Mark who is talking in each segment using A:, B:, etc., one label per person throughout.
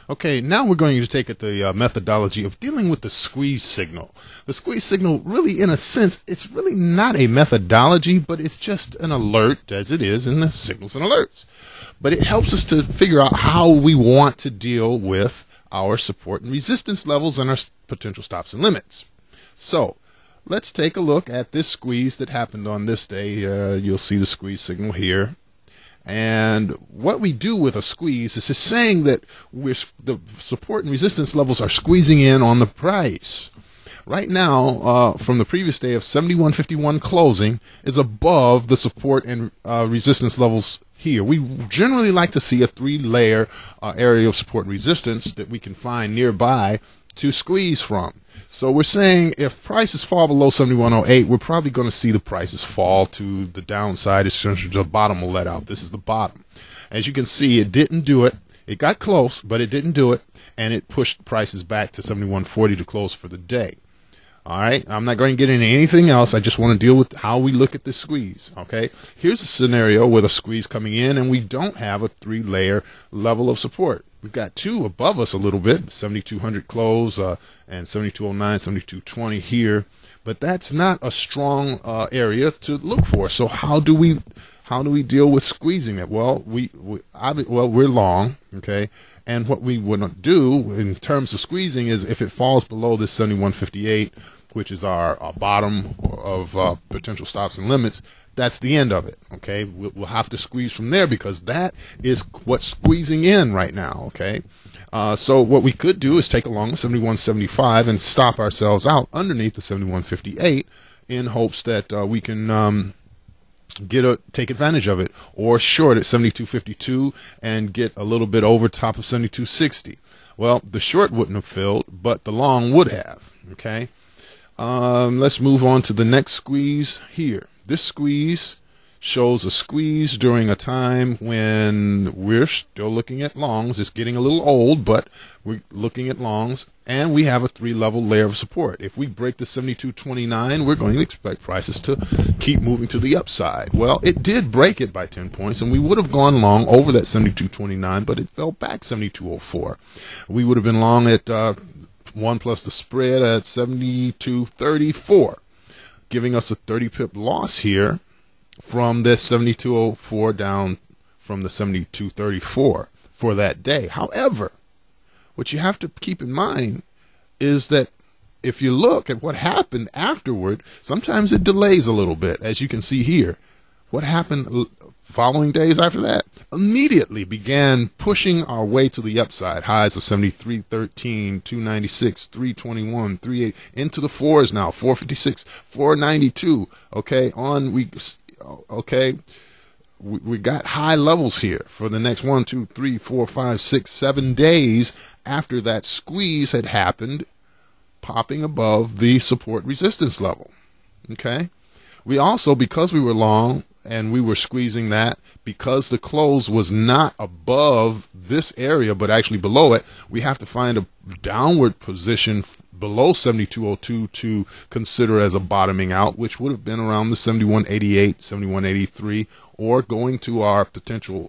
A: Okay, now we're going to take the methodology of dealing with the squeeze signal. The squeeze signal, really, in a sense, it's really not a methodology, but it's just an alert, as it is in the signals and alerts. But it helps us to figure out how we want to deal with our support and resistance levels and our potential stops and limits. So, let's take a look at this squeeze that happened on this day. You'll see the squeeze signal here. And what we do with a squeeze is just saying that the support and resistance levels are squeezing in on the price. Right now, from the previous day of 71.51 closing, is above the support and resistance levels here. We generally like to see a three-layer area of support and resistance that we can find nearby to squeeze from. So we're saying if prices fall below 71.08, we're probably going to see the prices fall to the downside. Essentially, the bottom will let out. This is the bottom. As you can see, it didn't do it. It got close, but it didn't do it, and it pushed prices back to 71.40 to close for the day. All right, I'm not going to get into anything else. I just want to deal with how we look at this squeeze. Okay, here's a scenario with a squeeze coming in, and we don't have a three-layer level of support. We've got two above us a little bit, 7200 close and 7209, 7220 here, but that's not a strong area to look for. So how do we deal with squeezing it? Well, we're long, okay, and what we would do in terms of squeezing is if it falls below this 7158, which is our bottom of potential stops and limits, that's the end of it. Okay, we'll have to squeeze from there because that is what's squeezing in right now. Okay, so what we could do is take along the 71.75 and stop ourselves out underneath the 71.58 in hopes that we can take advantage of it, or short at 72.52 and get a little bit over top of 72.60. Well, the short wouldn't have filled, but the long would have. Okay, let's move on to the next squeeze here. This squeeze shows a squeeze during a time when we're still looking at longs. It's getting a little old, but we're looking at longs, and we have a three-level layer of support. If we break the 72.29, we're going to expect prices to keep moving to the upside. Well, it did break it by 10 points, and we would have gone long over that 72.29, but it fell back 72.04. We would have been long at 1 plus the spread at 72.34. Giving us a 30 pip loss here from this 72.04 down from the 72.34 for that day. However, what you have to keep in mind is that if you look at what happened afterward, sometimes it delays a little bit, as you can see here. What happened following days after that? Immediately began pushing our way to the upside. Highs of 73.13, 296, 321, 38, into the fours now, 456, 492. Okay, we got high levels here for the next 1, 2, 3, 4, 5, 6, 7 days after that squeeze had happened, popping above the support resistance level. Okay, we also, because we were long and we were squeezing that, because the close was not above this area but actually below it, we have to find a downward position below 72.02 to consider as a bottoming out, which would have been around the 71.88, 71.83, or going to our potential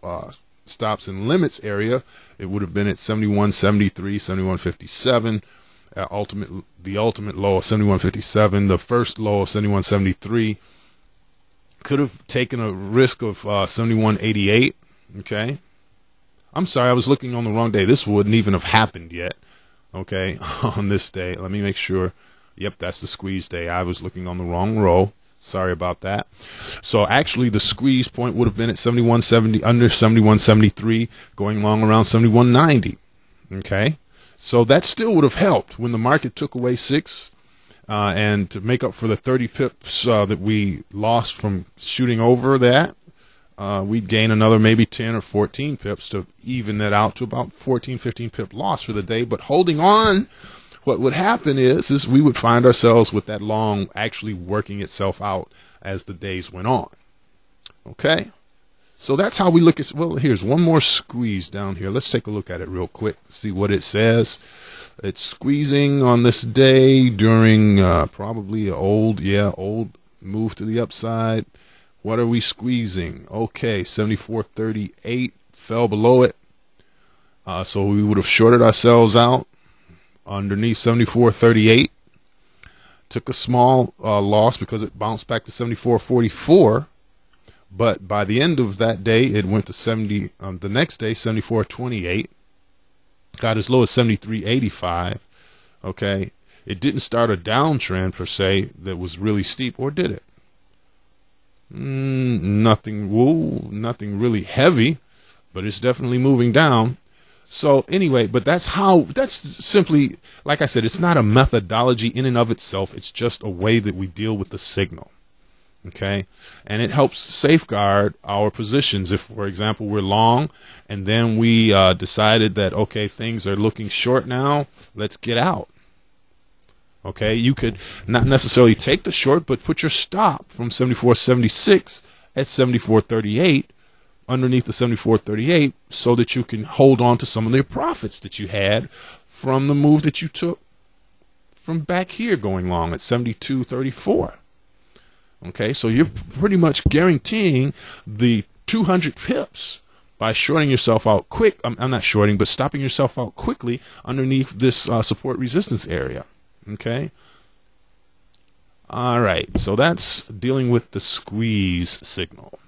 A: stops and limits area, it would have been at 71.73, 71.57. The ultimate low of 71.57, the first low of 71.73. Could have taken a risk of 71.88. Okay, I'm sorry, I was looking on the wrong day. This wouldn't even have happened yet. Okay, on this day, let me make sure. Yep, that's the squeeze day. I was looking on the wrong row. Sorry about that. So actually, the squeeze point would have been at 71.70, under 71.73, going long around 71.90. Okay, so that still would have helped when the market took away 6. And to make up for the 30 pips that we lost from shooting over that, we'd gain another maybe 10 or 14 pips to even that out to about 14, 15 pip loss for the day. But holding on, what would happen is we would find ourselves with that long actually working itself out as the days went on. Okay, so that's how we look at. Well, here's one more squeeze down here. Let's take a look at it real quick, see what it says. It's squeezing on this day during probably an old move to the upside. What are we squeezing? Okay, 74.38 fell below it. So we would have shorted ourselves out underneath 74.38. Took a small loss because it bounced back to 74.44. But by the end of that day, it went to 70. The next day, 74.28. Got as low as 73.85. Okay, it didn't start a downtrend per se that was really steep, or did it? Nothing. Whoa, nothing really heavy, but it's definitely moving down. So anyway, but that's simply, like I said, it's not a methodology in and of itself. It's just a way that we deal with the signal. Okay, and it helps safeguard our positions. If, for example, we're long and then we decided that, okay, things are looking short now, let's get out. Okay, you could not necessarily take the short, but put your stop from 74.76 at 74.38 underneath the 74.38 so that you can hold on to some of the profits that you had from the move that you took from back here going long at 72.34. Okay, so you're pretty much guaranteeing the 200 pips by shorting yourself out quick. I'm not shorting, but stopping yourself out quickly underneath this support resistance area. Okay. All right, so that's dealing with the squeeze signal.